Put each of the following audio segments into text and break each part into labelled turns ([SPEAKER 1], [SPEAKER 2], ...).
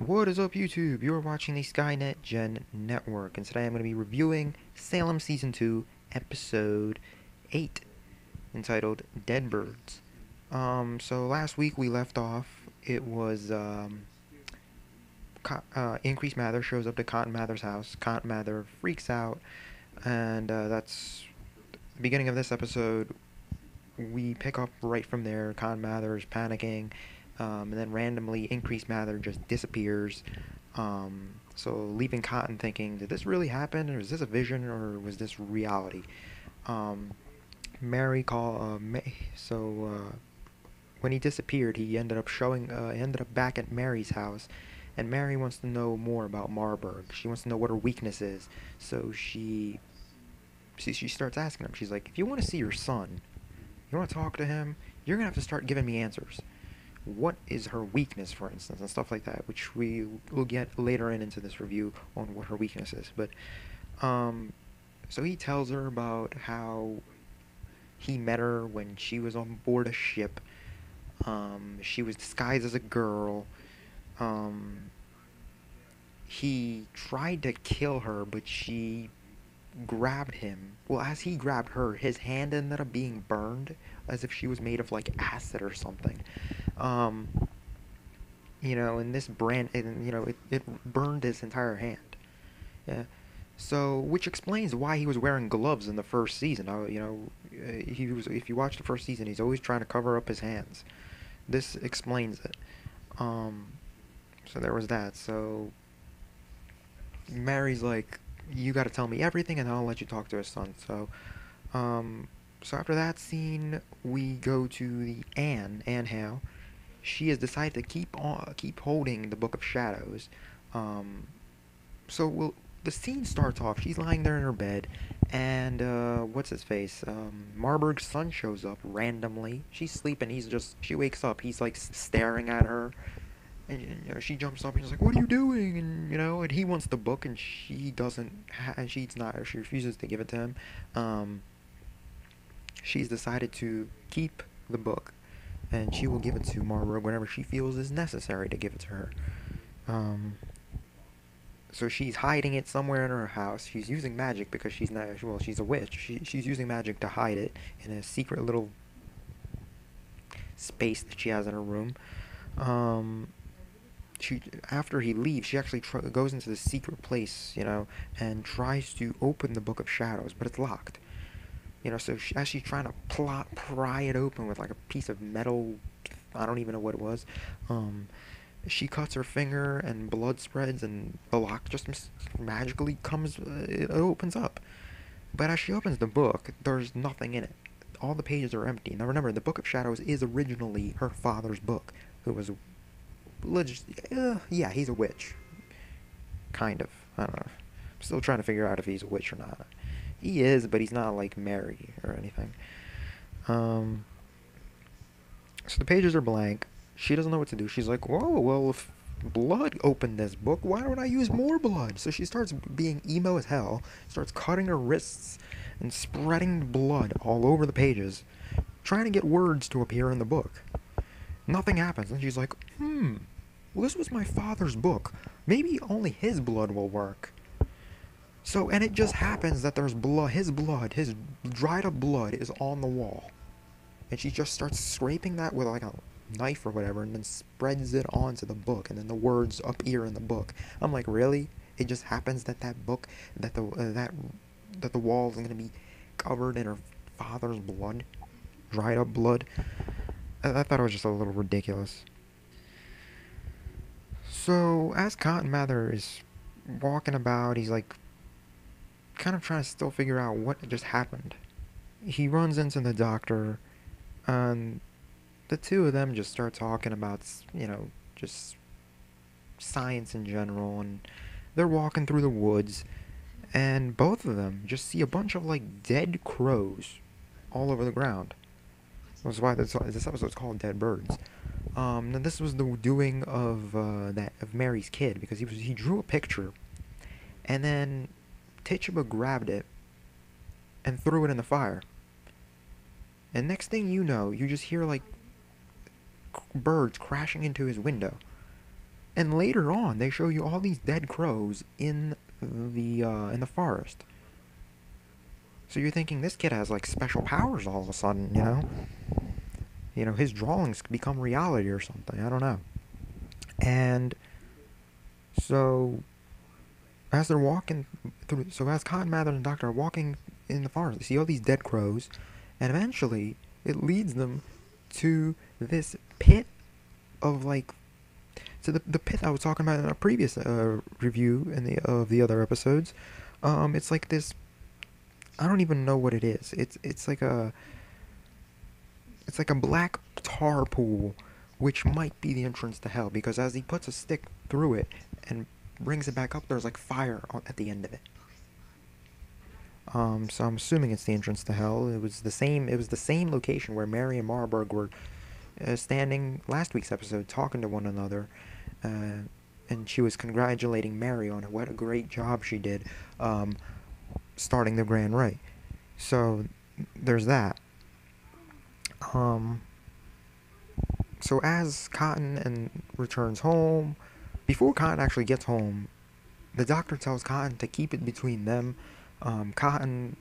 [SPEAKER 1] What is up, YouTube? You're watching the Skynet Gen Network, and today I'm going to be reviewing Salem Season 2, Episode 8, entitled Dead Birds. So last week we left off, it was, Increase Mather shows up to Cotton Mather's house. Cotton Mather freaks out, and, that's the beginning of this episode. We pick up right from there. Cotton Mather is panicking. And then randomly, Increased Mather just disappears. So leaving Cotton thinking, did this really happen, or is this a vision, or was this reality? Mary when he disappeared, he ended up back at Mary's house, and Mary wants to know more about Marburg. She wants to know what her weakness is. So she starts asking him. She's like, if you want to see your son, you want to talk to him, you're gonna have to start giving me answers. What is her weakness, for instance, and stuff like that, which we will get later into this review on what her weakness is. But so he tells her about how he met her when she was on board a ship. She was disguised as a girl. He tried to kill her, but she grabbed him. Well, as he grabbed her, his hand ended up being burned, as if she was made of like acid or something. Um, and it burned his entire hand. Yeah. So, which explains why he was wearing gloves in the first season. If you watch the first season, he's always trying to cover up his hands. This explains it. So there was that. So Mary's like, you got to tell me everything, and I'll let you talk to his son. So after that scene, we go to the Anne Hale. She has decided to keep holding the Book of Shadows. The scene starts off. She's lying there in her bed, and what's his face? Marburg's son shows up randomly. She's sleeping. She wakes up. He's like staring at her. And she jumps up and she's like, "What are you doing?" And he wants the book, and she doesn't. She refuses to give it to him. She's decided to keep the book, and she will give it to Marburg whenever she feels is necessary to give it to her. So she's hiding it somewhere in her house. She's using magic because she's a witch. She's using magic to hide it in a secret little space that she has in her room. After he leaves, she actually goes into the secret place, and tries to open the Book of Shadows, but it's locked. As she's trying to pry it open with like a piece of metal, I don't even know what it was, she cuts her finger and blood spreads, and the lock just magically it opens up. But as she opens the book, there's nothing in it. All the pages are empty. Now remember, the Book of Shadows is originally her father's book, who was he's a witch. Kind of. I don't know. I'm still trying to figure out if he's a witch or not. He is, but he's not like Mary or anything. So the pages are blank. She doesn't know what to do. She's like, whoa, well, if blood opened this book, why don't I use more blood? So she starts being emo as hell, starts cutting her wrists and spreading blood all over the pages, trying to get words to appear in the book. Nothing happens, and she's like, well, this was my father's book. Maybe only his blood will work. So, and it just happens that there's his dried up blood is on the wall. And she just starts scraping that with like a knife or whatever, and then spreads it onto the book, and then the words appear in the book. I'm like, really? It just happens that the wall is going to be covered in her father's blood? Dried up blood? I thought it was just a little ridiculous. So, as Cotton Mather is walking about, he's like kind of trying to still figure out what just happened. He runs into the doctor, and the two of them just start talking about, just science in general, and they're walking through the woods, and both of them just see a bunch of like dead crows all over the ground. That's why this episode's called Dead Birds. And this was the doing of Mary's kid, because he drew a picture, and then Tituba grabbed it and threw it in the fire. And next thing you know, you just hear like birds crashing into his window. And later on, they show you all these dead crows in the forest. So you're thinking this kid has like special powers all of a sudden, you know? You know, his drawings become reality or something. I don't know. And so as they're walking through, so as Cotton Mather and the Doctor are walking in the forest, they see all these dead crows, and eventually it leads them to this pit of like, so the pit I was talking about in a previous review in the other episodes. It's like this. I don't even know what it is. It's like a black tar pool, which might be the entrance to hell, because as he puts a stick through it and brings it back up, there's like fire at the end of it. So I'm assuming it's the entrance to hell. It was the same. It was the same location where Mary and Marburg were standing last week's episode, talking to one another, and she was congratulating Mary on what a great job she did, starting the Grand Rite. So there's that. So as Cotton and returns home, before Cotton actually gets home, the Doctor tells Cotton to keep it between them. Cotton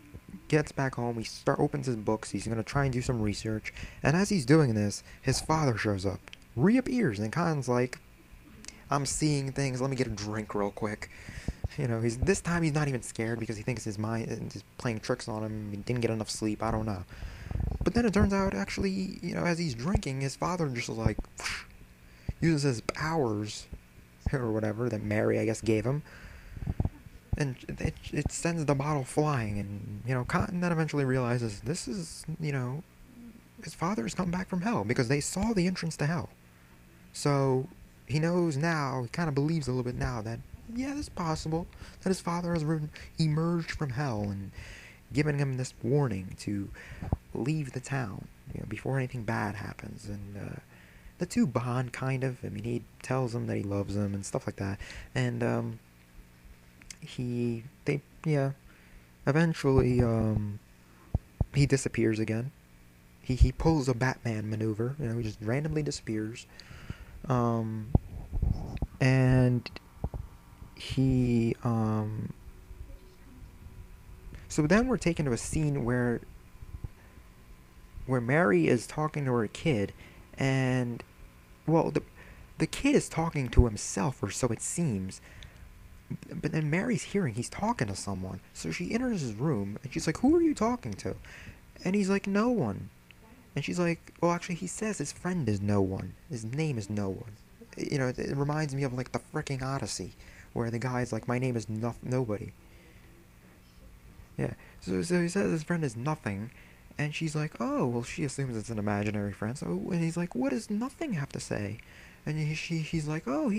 [SPEAKER 1] gets back home. Opens his books. He's gonna try and do some research. And as he's doing this, his father shows up, reappears, and Cotton's like, "I'm seeing things. Let me get a drink real quick." You know, this time he's not even scared because he thinks his mind is playing tricks on him. He didn't get enough sleep. I don't know. But then it turns out, actually, you know, as he's drinking, his father just like uses his powers or whatever that Mary, I guess, gave him, and it sends the bottle flying. And you know, Cotton then eventually realizes this is, you know, his father has come back from hell because they saw the entrance to hell. So he knows now, he kind of believes a little bit now that, yeah, it's possible that his father has emerged from hell and given him this warning to leave the town, you know, before anything bad happens. And the two bond, kind of. I mean, he tells him that he loves him and stuff like that. And eventually he disappears again. He pulls a Batman maneuver, you know, he just randomly disappears. And he so then we're taken to a scene where Mary is talking to her kid, and well, the kid is talking to himself, or so it seems. But then Mary's hearing he's talking to someone, so she enters his room and she's like, "Who are you talking to?" And he's like, "No one." And she's like, "Well, actually, he says his friend is no one. His name is no one." You know, it reminds me of like the freaking Odyssey, where the guy's like, "My name is nobody." Yeah. So he says his friend is nothing, and she's like, "Oh, well," she assumes it's an imaginary friend. So, and he's like, "What does nothing have to say?" And he's like, "Oh,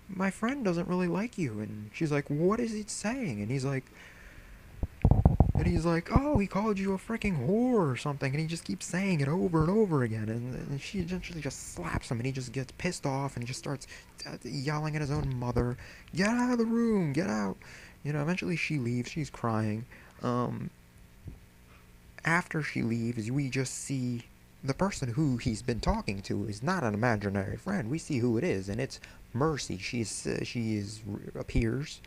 [SPEAKER 1] my friend doesn't really like you." And she's like, "What is it saying?" And he's like, "Oh, he called you a freaking whore or something." And he just keeps saying it over and over again. And she eventually just slaps him, and he just gets pissed off, and he just starts yelling at his own mother, "Get out of the room, get out." You know, eventually she leaves. She's crying. After she leaves, we just see the person who he's been talking to is not an imaginary friend. We see who it is, and it's Mercy. She appears,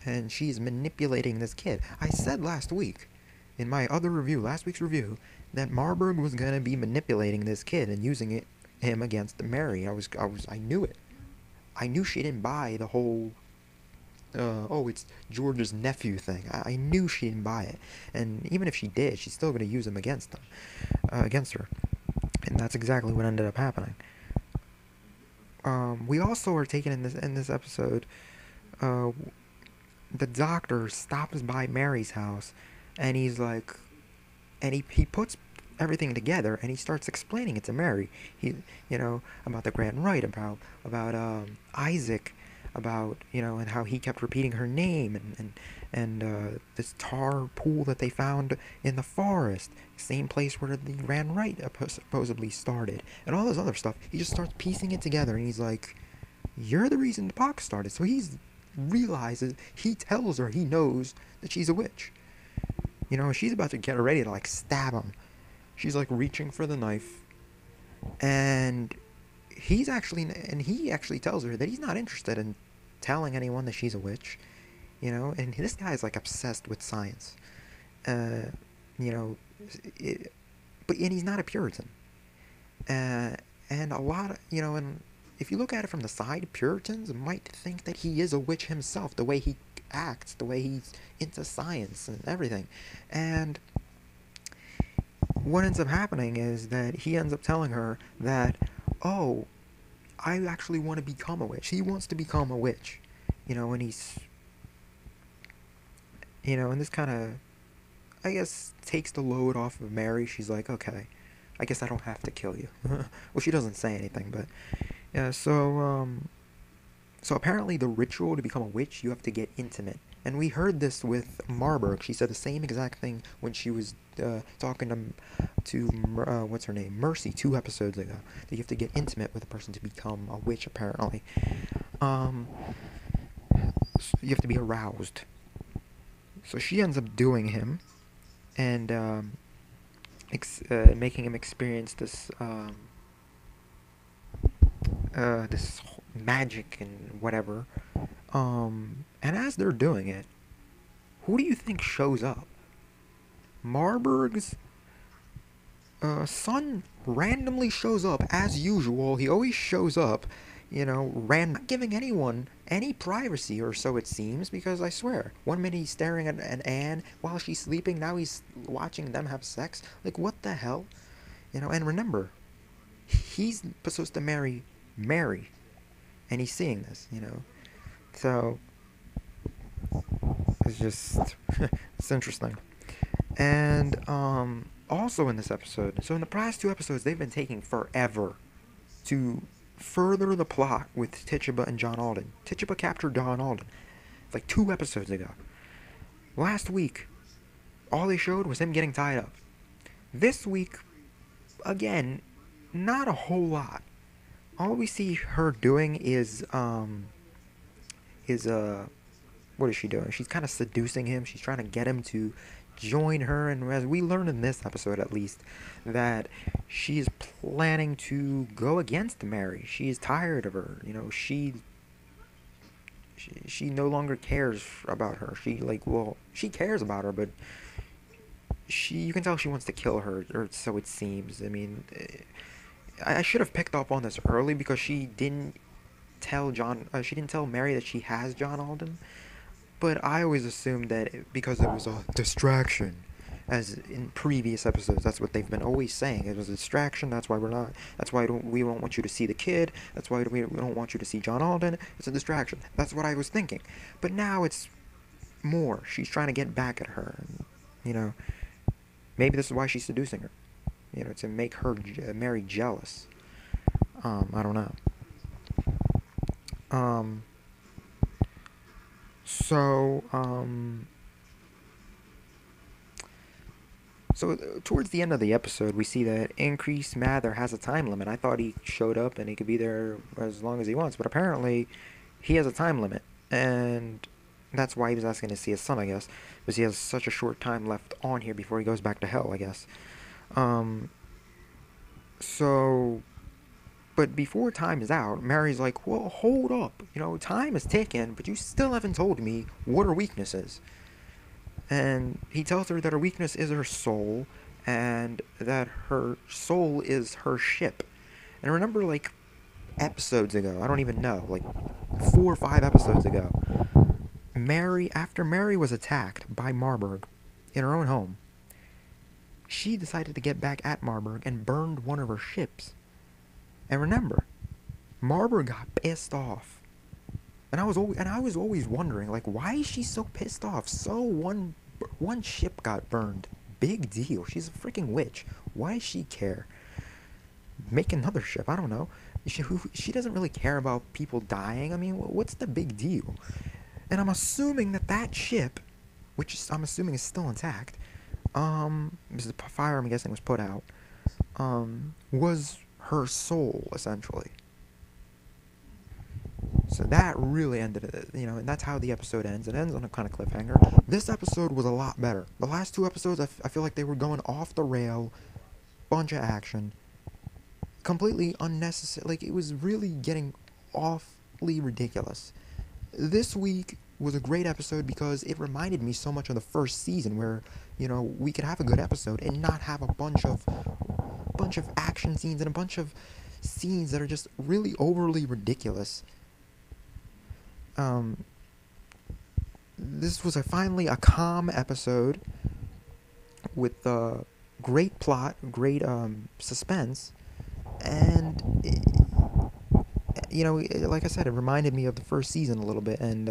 [SPEAKER 1] and she's manipulating this kid. I said last week, in my other review, last week's review, that Marburg was gonna be manipulating this kid and using him against Mary. I knew it. I knew she didn't buy the whole it's George's nephew thing. I knew she didn't buy it, and even if she did, she's still going to use him against her, and that's exactly what ended up happening. We also are taken in this episode. The Doctor stops by Mary's house, and he's like, and he puts everything together, and he starts explaining it to Mary. About the Grand Rite, about Isaac, about, and how he kept repeating her name, and this tar pool that they found in the forest, same place where the Grand Rite supposedly started, and all this other stuff. He just starts piecing it together, and he's like, "You're the reason the pact started." So he tells her he knows that she's a witch. She's about to get ready to stab him. She's reaching for the knife, and he actually tells her that he's not interested in telling anyone that she's a witch, and this guy is like obsessed with science, uh, you know, it, and he's not a Puritan, uh, and a lot of, and if you look at it from the side, Puritans might think that he is a witch himself, the way he acts, the way he's into science and everything, and what ends up happening is that he ends up telling her that, oh, I actually want to become a witch. He wants to become a witch, and and this kind of, I guess, takes the load off of Mary. She's like, okay, I guess I don't have to kill you. Well, she doesn't say anything, but yeah. So apparently, the ritual to become a witch, you have to get intimate. And we heard this with Marburg. She said the same exact thing when she was talking to what's her name, Mercy, 2 episodes ago. That you have to get intimate with a person to become a witch. Apparently, um, you have to be aroused. So she ends up doing him, and making him experience this magic and whatever. And as they're doing it, who do you think shows up? Marburg's son randomly shows up as usual. He always shows up, not giving anyone any privacy, or so it seems, because I swear, one minute he's staring at Anne while she's sleeping, now he's watching them have sex. Like, what the hell? And remember, he's supposed to marry Mary, and he's seeing this, So, it's just, it's interesting. And, also in this episode, so in the past 2 episodes, they've been taking forever to further the plot with Tituba and John Alden. Tituba captured John Alden like 2 episodes ago. Last week, all they showed was him getting tied up. This week, again, not a whole lot. All we see her doing is what is she doing? She's kind of seducing him. She's trying to get him to join her, and as we learned in this episode at least, that she's planning to go against Mary. She is tired of her. She no longer cares about her. She cares about her, but you can tell she wants to kill her, or so it seems. I mean, I should have picked up on this early, because she didn't tell Mary that she has John Alden. But I always assumed that because it was a distraction, as in previous episodes, that's what they've been always saying. It was a distraction. That's why we don't want you to see the kid. That's why we don't want you to see John Alden. It's a distraction. That's what I was thinking. But now it's more. She's trying to get back at her. And, maybe this is why she's seducing her. To make her Mary jealous. I don't know. So towards the end of the episode, we see that Increase Mather has a time limit. I thought he showed up and he could be there as long as he wants, but apparently he has a time limit, and that's why he was asking to see his son, I guess, because he has such a short time left on here before he goes back to hell, I guess. But before time is out, Mary's like, well, hold up. Time is ticking, but you still haven't told me what her weakness is. And he tells her that her weakness is her soul, and that her soul is her ship. And remember, like, episodes ago, I don't even know, like 4 or 5 episodes ago, after Mary was attacked by Marburg in her own home, she decided to get back at Marburg and burned one of her ships. And remember, Marburg got pissed off, and I was always wondering, like, why is she so pissed off? So one ship got burned, big deal. She's a freaking witch. Why does she care? Make another ship. I don't know. She doesn't really care about people dying. I mean, what's the big deal? And I'm assuming that ship, which I'm assuming is still intact, because the fire, I'm guessing, was put out, was her soul, essentially. So that really ended it, and that's how the episode ends. It ends on a kind of cliffhanger. This episode was a lot better. The last 2 episodes, I feel like they were going off the rail, bunch of action. completely unnecessary. Like, it was really getting awfully ridiculous. This week was a great episode because it reminded me so much of the first season, where we could have a good episode and not have a bunch of action scenes and a bunch of scenes that are just really overly ridiculous. This was finally a calm episode with great plot, great suspense, and like I said, it reminded me of the first season a little bit, and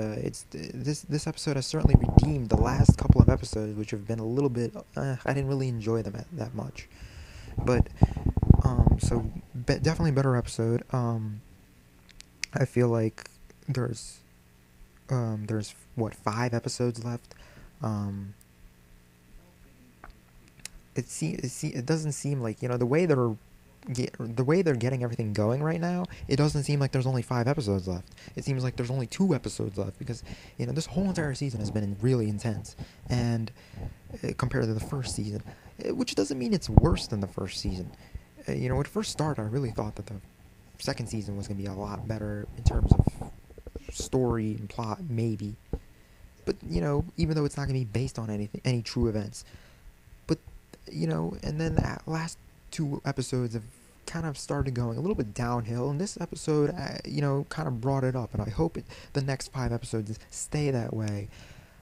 [SPEAKER 1] this episode has certainly redeemed the last couple of episodes, which have been a little bit. I didn't really enjoy them that much, but definitely a better episode. I feel like there's what, 5 episodes left. It doesn't seem like, the way they're getting everything going right now, it doesn't seem like there's only 5 episodes left. It seems like there's only 2 episodes left, because this whole entire season has been really intense, and compared to the first season, which doesn't mean it's worse than the first season. When it first started, I really thought that the second season was going to be a lot better in terms of story and plot, maybe. But even though it's not going to be based on any true events, but and then the last 2 episodes have kind of started going a little bit downhill, and this episode, kind of brought it up, and I hope the next 5 episodes stay that way.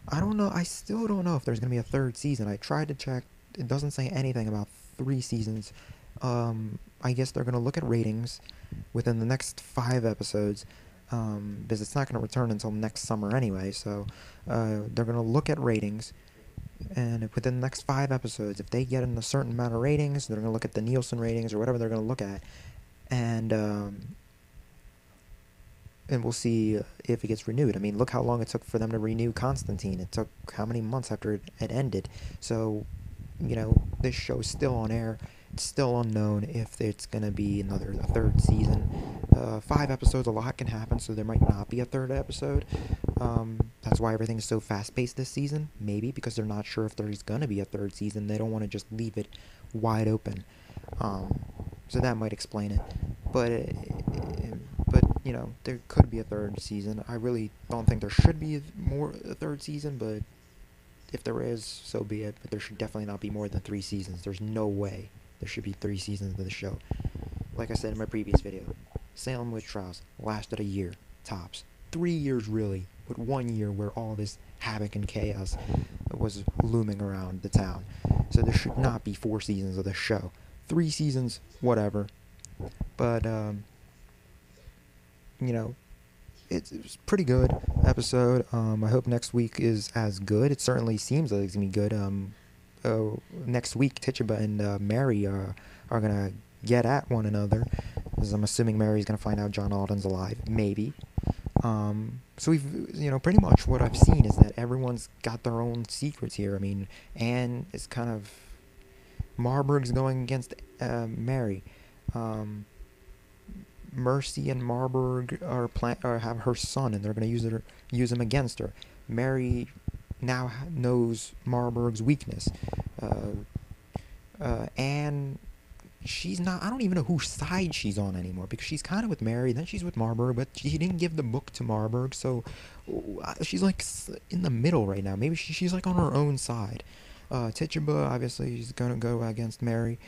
[SPEAKER 1] I don't know. I still don't know if there's going to be a third season. I tried to check. It doesn't say anything about 3 seasons. I guess they're going to look at ratings within the next 5 episodes, because it's not going to return until next summer anyway. So they're going to look at ratings, and within the next 5 episodes, if they get in a certain amount of ratings, they're going to look at the Nielsen ratings or whatever they're going to look at, and we'll see if it gets renewed. I mean, look how long it took for them to renew Constantine. It took how many months after it ended. So, this show's still on air. It's still unknown if it's going to be a third season. 5 episodes, a lot can happen, so there might not be a third episode. That's why everything is so fast-paced this season. Maybe because they're not sure if there's going to be a third season. They don't want to just leave it wide open. So that might explain it. But there could be a third season. I really don't think there should be a third season, but if there is, so be it. But there should definitely not be more than 3 seasons. There's no way there should be 3 seasons of the show. Like I said in my previous video, Salem witch trials lasted a year, tops. 3 years, really, but 1 year where all this havoc and chaos was looming around the town. So there should not be 4 seasons of the show. 3 seasons, whatever. But, it was a pretty good episode. I hope next week is as good. It certainly seems like it's going to be good. Next week, Tituba and Mary are going to get at one another, because I'm assuming Mary's going to find out John Alden's alive, maybe. So we've, pretty much what I've seen is that everyone's got their own secrets here. I mean, Anne is kind of, Marburg's going against Mary. Mercy and Marburg have her son, and they're going to use him against her. Mary now knows Marburg's weakness. Anne, she's not. I don't even know whose side she's on anymore, because she's kind of with Mary, then she's with Marburg, but she didn't give the book to Marburg, so she's like in the middle right now. Maybe she's like on her own side. Tituba, obviously, she's gonna go against Mary.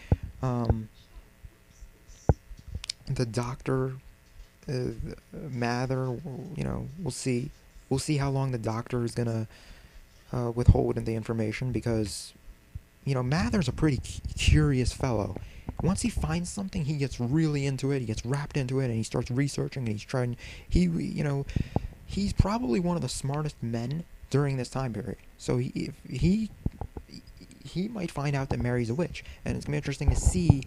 [SPEAKER 1] The doctor, Mather, we'll see. We'll see how long the doctor is gonna withhold the information, because Mather's a pretty curious fellow. Once he finds something, he gets really into it. He gets wrapped into it, and he starts researching. And he's trying. He's probably one of the smartest men during this time period. So he might find out that Mary's a witch, and it's gonna be interesting to see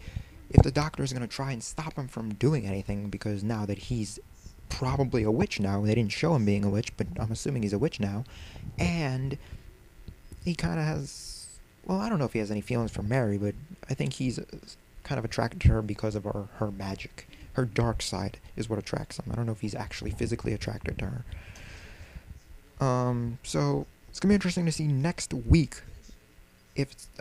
[SPEAKER 1] if the doctor is gonna try and stop him from doing anything, because now that he's probably a witch now, they didn't show him being a witch, but I'm assuming he's a witch now, and he kind of has. Well, I don't know if he has any feelings for Mary, but I think he's kind of attracted to her because of her magic. Her dark side is what attracts him. I don't know if he's actually physically attracted to her. So it's gonna be interesting to see next week.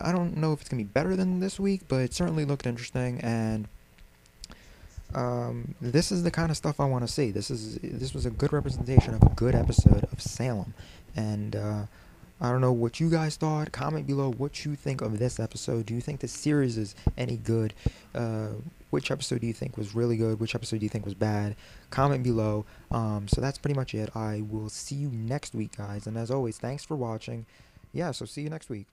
[SPEAKER 1] I don't know if it's gonna be better than this week, but it certainly looked interesting, and This is the kind of stuff I want to see. This was a good representation of a good episode of Salem, and I don't know what you guys thought. Comment below what you think of this episode. Do you think this series is any good? Which episode do you think was really good? Which episode do you think was bad? Comment below. So that's pretty much it. I will see you next week, guys. And as always, thanks for watching. Yeah, so see you next week.